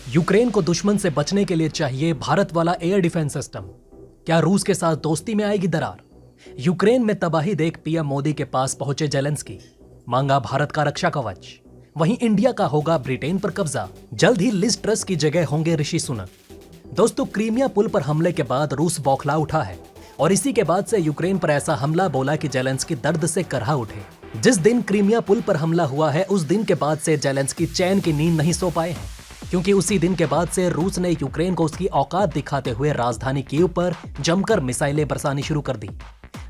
Ukraine को दुश्मन से बचने के लिए चाहिए भारत वाला एयर डिफेंस सिस्टम। क्या रूस के साथ दोस्ती में आएगी दरार? यूक्रेन में तबाही देख पीएम मोदी के पास पहुंचे जेलेंस्की, मांगा भारत का रक्षा कवच। वहीं इंडिया का होगा ब्रिटेन पर कब्जा। जल्द ही लिज ट्रस की जगह होंगे ऋषि सुनक। दोस्तों, क्रीमिया पुल पर हमले के बाद रूस बौखला उठा है और इसी के बाद से यूक्रेन पर ऐसा हमला बोला कि जेलेंस्की दर्द से करहा उठे। जिस दिन क्रीमिया पुल पर हमला हुआ है उस दिन के बाद से जेलेंस्की चैन की नींद नहीं सो पाए हैं, क्योंकि उसी दिन के बाद से रूस ने यूक्रेन को उसकी औकात दिखाते हुए राजधानी कीव पर जमकर मिसाइलें बरसानी शुरू कर दी।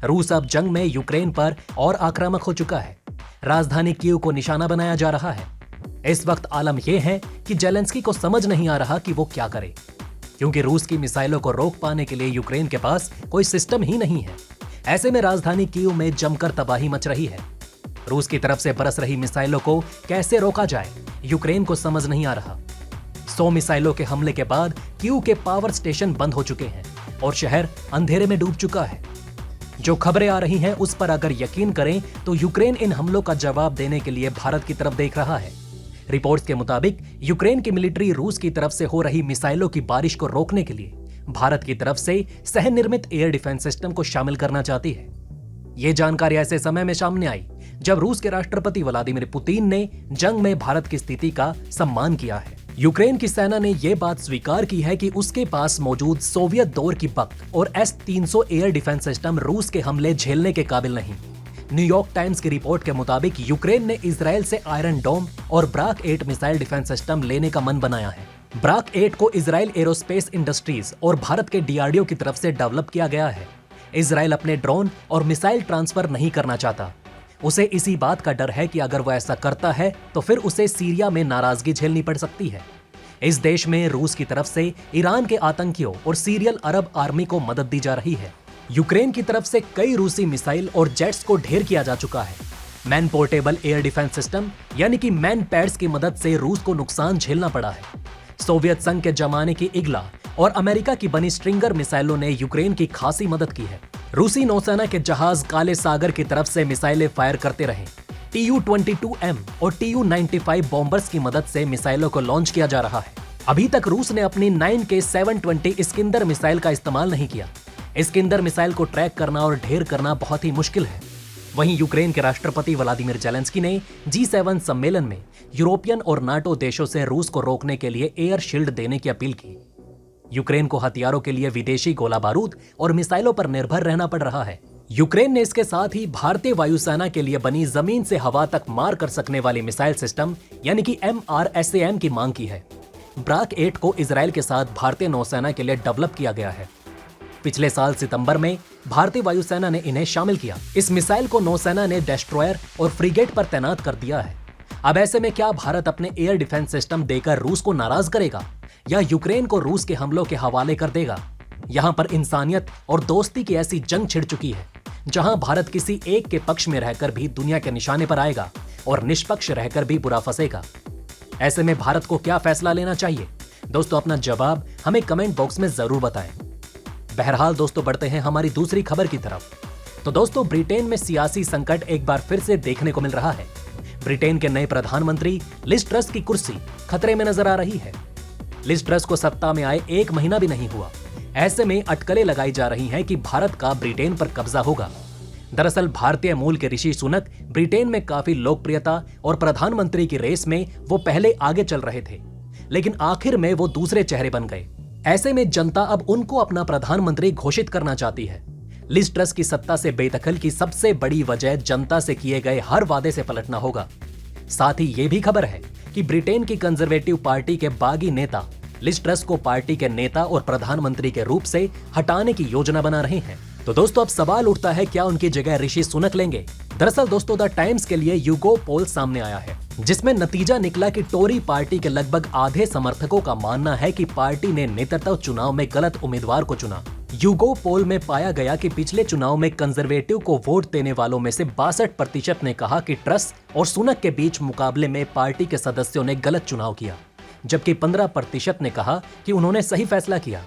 रूस अब जंग में यूक्रेन पर और आक्रामक हो चुका है। राजधानी कीव को निशाना बनाया जा रहा है। इस वक्त आलम यह है कि जेलेंस्की को समझ नहीं आ रहा कि वो क्या करे, क्योंकि रूस की मिसाइलों को रोक पाने के लिए यूक्रेन के पास कोई सिस्टम ही नहीं है। ऐसे में राजधानी कीव में जमकर तबाही मच रही है। रूस की तरफ से बरस रही मिसाइलों को कैसे रोका जाए, यूक्रेन को समझ नहीं आ रहा। 100 मिसाइलों के हमले के बाद कीव के पावर स्टेशन बंद हो चुके हैं और शहर अंधेरे में डूब चुका है। जो खबरें आ रही हैं उस पर अगर यकीन करें तो यूक्रेन इन हमलों का जवाब देने के लिए भारत की तरफ देख रहा है। रिपोर्ट्स के मुताबिक यूक्रेन की मिलिट्री रूस की तरफ से हो रही मिसाइलों की बारिश को रोकने के लिए भारत की तरफ से सह निर्मित एयर डिफेंस सिस्टम को शामिल करना चाहती है। ये जानकारी ऐसे समय में सामने आई जब रूस के राष्ट्रपति व्लादिमीर पुतिन ने जंग में भारत की स्थिति का सम्मान किया है। यूक्रेन की सेना ने यह बात स्वीकार की है कि उसके पास मौजूद सोवियत दौर की बक और S-300 एयर डिफेंस सिस्टम रूस के हमले झेलने के काबिल नहीं। न्यूयॉर्क टाइम्स की रिपोर्ट के मुताबिक यूक्रेन ने इजराइल से आयरन डोम और ब्राक 8 मिसाइल डिफेंस सिस्टम लेने का मन बनाया है। ब्राक 8 को इजराइल एरोस्पेस इंडस्ट्रीज और भारत के DRDO की तरफ से डेवलप किया गया है। इजराइल अपने ड्रोन और मिसाइल ट्रांसफर नहीं करना चाहता। उसे इसी बात का डर है कि अगर वह ऐसा करता है तो फिर उसे सीरिया में नाराजगी झेलनी पड़ सकती है। इस देश में रूस की तरफ से ईरान के आतंकियों और सीरियल अरब आर्मी को मदद दी जा रही है। यूक्रेन की तरफ से कई रूसी मिसाइल और जेट्स को ढेर किया जा चुका है। Man portable air defence system यानी कि मैन पैड्स की मदद से रूस को नुकसान झेलना पड़ा है। सोवियत संघ के जमाने की इग्ला और अमेरिका की बनी स्ट्रिंगर मिसाइलों ने यूक्रेन की खासी मदद की है। रूसी नौसेना के जहाज काले सागर की तरफ से मिसाइलें फायर करते रहे। Tu-22M और Tu-95 बॉम्बर्स की मदद से मिसाइलों को लॉन्च किया जा रहा है। अभी तक रूस ने अपनी 9K720 इस्किंदर मिसाइल का इस्तेमाल नहीं किया। इस्किंदर मिसाइल को ट्रैक करना और ढेर करना बहुत ही मुश्किल है। वहीं यूक्रेन के राष्ट्रपति व्लादिमीर जेलेंस्की ने G7 सम्मेलन में यूरोपियन और नाटो देशों से रूस को रोकने के लिए एयर शील्ड देने की अपील की। यूक्रेन को हथियारों के लिए विदेशी गोला बारूद और मिसाइलों पर निर्भर रहना पड़ रहा है। यूक्रेन ने इसके साथ ही भारतीय वायुसेना के लिए बनी जमीन से हवा तक मार कर सकने वाली मिसाइल सिस्टम यानी कि MRSAM की मांग की है। ब्राक 8 को इजराइल के साथ भारतीय नौसेना के लिए डेवलप किया गया है। पिछले साल सितंबर में भारतीय वायुसेना ने इन्हें शामिल किया। इस मिसाइल को नौसेना ने डेस्ट्रॉयर और फ्रिगेट पर तैनात कर दिया है। अब ऐसे में क्या भारत अपने एयर डिफेंस सिस्टम देकर रूस को नाराज करेगा या यूक्रेन को रूस के हमलों के हवाले कर देगा? यहाँ पर इंसानियत और दोस्ती की ऐसी जंग छिड़ चुकी है जहां भारत किसी एक के पक्ष में रहकर भी दुनिया के निशाने पर आएगा और निष्पक्ष रहकर भी बुरा फंसेगा। ऐसे में भारत को क्या फैसला लेना चाहिए? दोस्तों, अपना जवाब हमें कमेंट बॉक्स में जरूर बताएं। बहरहाल दोस्तों, बढ़ते हैं हमारी दूसरी खबर की तरफ। तो दोस्तों, ब्रिटेन में सियासी संकट एक बार फिर से देखने को मिल रहा है। ब्रिटेन के नए प्रधानमंत्री लिज ट्रस की कुर्सी खतरे में नजर आ रही है। लिज ट्रस को सत्ता में आए 1 महीना भी नहीं हुआ। ऐसे में अटकलें लगाई जा रही हैं कि भारत का ब्रिटेन पर कब्जा होगा। दरअसल भारतीय मूल के ऋषि सुनक ब्रिटेन में काफी लोकप्रियता और प्रधानमंत्री की रेस में वो पहले आगे चल रहे थे, लेकिन आखिर में वो दूसरे चेहरे बन गए। ऐसे में जनता अब उनको अपना प्रधानमंत्री घोषित करना चाहती है। लिज ट्रस की सत्ता से बेदखल की सबसे बड़ी वजह जनता से किए गए हर वादे से पलटना होगा। साथ ही ये भी खबर है कि ब्रिटेन की कंजर्वेटिव पार्टी के बागी नेता लिज ट्रस को पार्टी के नेता और प्रधानमंत्री के रूप से हटाने की योजना बना रहे हैं। तो दोस्तों, अब सवाल उठता है, क्या उनकी जगह ऋषि सुनक लेंगे? दरअसल दोस्तों, द टाइम्स के लिए यूगो पोल सामने आया है, जिसमें नतीजा निकला कि टोरी पार्टी के लगभग आधे समर्थकों का मानना है कि पार्टी ने नेतृत्व चुनाव में गलत उम्मीदवार को चुना। यूगो पोल में पाया गया कि पिछले चुनाव में कंजर्वेटिव को वोट देने वालों में से 62% ने कहा कि ट्रस और सुनक के बीच मुकाबले में पार्टी के सदस्यों ने गलत चुनाव किया, जबकि 15% ने कहा कि उन्होंने सही फैसला किया।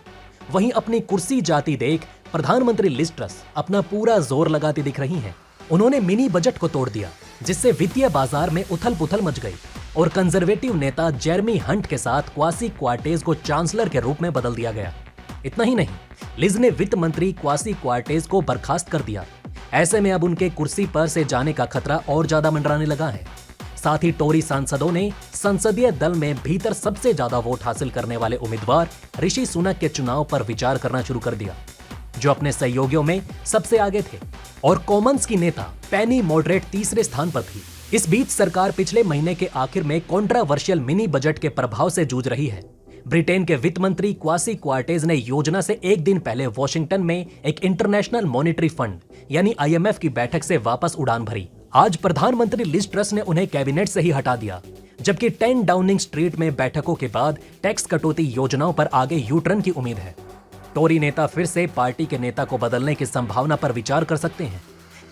वहीं अपनी कुर्सी जाती देख प्रधानमंत्री लिज ट्रस अपना पूरा जोर लगाती दिख रही हैं। उन्होंने मिनी बजट को तोड़ दिया, जिससे वित्तीय बाजार में उथल-पुथल मच गई। और कंजर्वेटिव नेता जेरेमी हंट के साथ क्वासी क्वार्टेज को चांसलर के रूप में बदल दिया गया। इतना ही नहीं, लिज ने वित्त मंत्री क्वासी क्वार्टेज को बर्खास्त कर दिया। ऐसे में अब उनके कुर्सी पर से जाने का खतरा और ज्यादा मंडराने लगा है। साथ ही टोरी सांसदों ने संसदीय दल में भीतर सबसे ज्यादा वोट हासिल करने वाले उम्मीदवार ऋषि सुनक के चुनाव पर विचार करना शुरू कर दिया, जो अपने सहयोगियों में सबसे आगे थे, और कॉमन्स की नेता पेनी मॉडरेट तीसरे स्थान पर थी। इस बीच सरकार पिछले महीने के आखिर में कॉन्ट्रावर्शियल मिनी बजट के प्रभाव से जूझ रही है। ब्रिटेन के वित्त मंत्री क्वासी क्वार्टेज ने योजना से एक दिन पहले वॉशिंगटन में एक इंटरनेशनल मॉनिटरी फंड यानी IMF की बैठक से वापस उड़ान भरी। आज प्रधानमंत्री लिज ट्रस ने उन्हें कैबिनेट से ही हटा दिया, जबकि 10 डाउनिंग स्ट्रीट में बैठकों के बाद टैक्स कटौती योजनाओं पर आगे यूटर्न की उम्मीद है। टोरी नेता फिर से पार्टी के नेता को बदलने की संभावना पर विचार कर सकते हैं,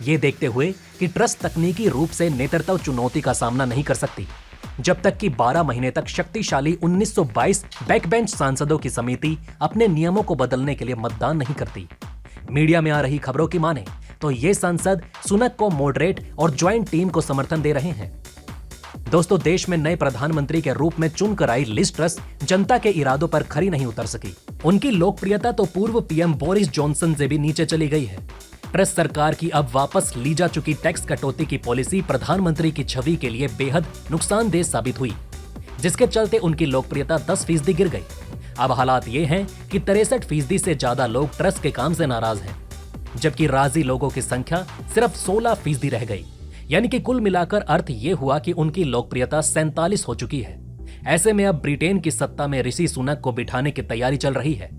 ये देखते हुए कि ट्रस तकनीकी रूप से नेतृत्व चुनौती का सामना नहीं कर सकती, जब तक कि 12 महीने तक शक्तिशाली 1922 बैकबेंच सांसदों की समिति अपने नियमों को बदलने के लिए मतदान नहीं करती। मीडिया में आ रही खबरों की माने तो ये सांसद सुनक को मॉडरेट और ज्वाइंट टीम को समर्थन दे रहे हैं। दोस्तों, देश में नए प्रधानमंत्री के रूप में चुनकर आई लिज ट्रस जनता के इरादों पर खरी नहीं उतर सकी। उनकी लोकप्रियता तो पूर्व PM बोरिस जॉनसन से भी नीचे चली गई है। ट्रस सरकार की अब वापस ली जा चुकी टैक्स कटौती की पॉलिसी प्रधानमंत्री की छवि के लिए बेहद नुकसानदेह साबित हुई, जिसके चलते उनकी लोकप्रियता 10% गिर गई। अब हालात ये हैं कि 63% से ज्यादा लोग ट्रस के काम से नाराज हैं, जबकि राजी लोगों की संख्या सिर्फ 16% रह गई। यानी कि कुल मिलाकर अर्थ ये हुआ कि उनकी लोकप्रियता 47 हो चुकी है। ऐसे में अब ब्रिटेन की सत्ता में ऋषि सुनक को बिठाने की तैयारी चल रही है।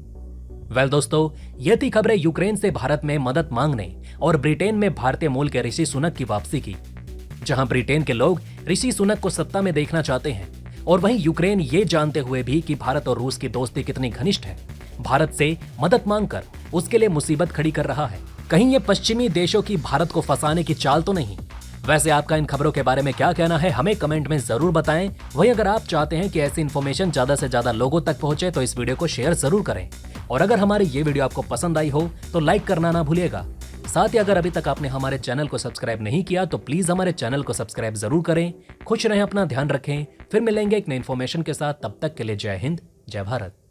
दोस्तों, ये थी खबरें यूक्रेन से भारत में मदद मांगने और ब्रिटेन में भारतीय मूल के ऋषि सुनक की वापसी की, जहां ब्रिटेन के लोग ऋषि सुनक को सत्ता में देखना चाहते हैं, और वहीं यूक्रेन ये जानते हुए भी कि भारत और रूस की दोस्ती कितनी घनिष्ठ है, भारत से मदद मांगकर उसके लिए मुसीबत खड़ी कर रहा है। कहीं ये पश्चिमी देशों की भारत को फंसाने की चाल तो नहीं? वैसे आपका इन खबरों के बारे में क्या कहना है, हमें कमेंट में जरूर बताएं। वहीं अगर आप चाहते हैं कि ऐसी इन्फॉर्मेशन ज्यादा से ज्यादा लोगों तक पहुंचे तो इस वीडियो को शेयर जरूर करें, और अगर हमारी ये वीडियो आपको पसंद आई हो तो लाइक करना ना भूलिएगा। साथ ही अगर अभी तक आपने हमारे चैनल को सब्सक्राइब नहीं किया तो प्लीज हमारे चैनल को सब्सक्राइब जरूर करें। खुश रहें, अपना ध्यान रखें। फिर मिलेंगे एक नई इन्फॉर्मेशन के साथ, तब तक के लिए जय हिंद, जय भारत।